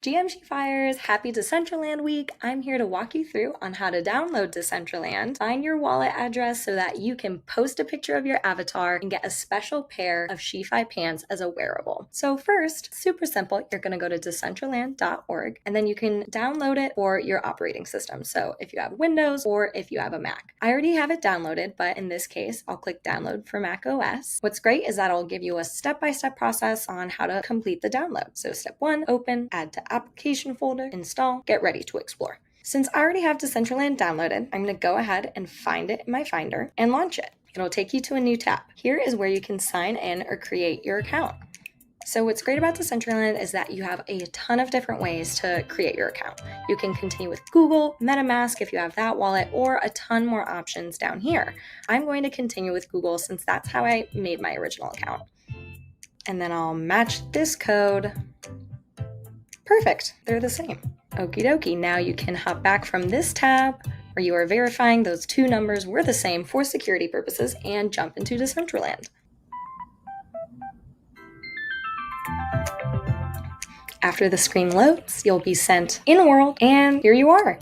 GM SheFiers, happy Decentraland week. I'm here to walk you through on how to download Decentraland, find your wallet address so that you can post a picture of your avatar and get a special pair of SheFi pants as a wearable. So first, super simple, you're gonna go to decentraland.org and then you can download it for your operating system. So if you have Windows or if you have a Mac. I already have it downloaded, but in this case, I'll click download for Mac OS. What's great is that it'll give you a step-by-step process on how to complete the download. So step 1, open, add to application folder, install, get ready to explore. Since I already have Decentraland downloaded, I'm going to go ahead and find it in my Finder and launch it. It'll take you to a new tab. Here is where you can sign in or create your account. So what's great about Decentraland is that you have a ton of different ways to create your account. You can continue with Google, MetaMask if you have that wallet, or a ton more options down here. I'm going to continue with Google since that's how I made my original account. And then I'll match this code. Perfect, they're the same. Okie dokie, now you can hop back from this tab where you are verifying those two numbers were the same for security purposes and jump into Decentraland. After the screen loads, you'll be sent in world, and here you are.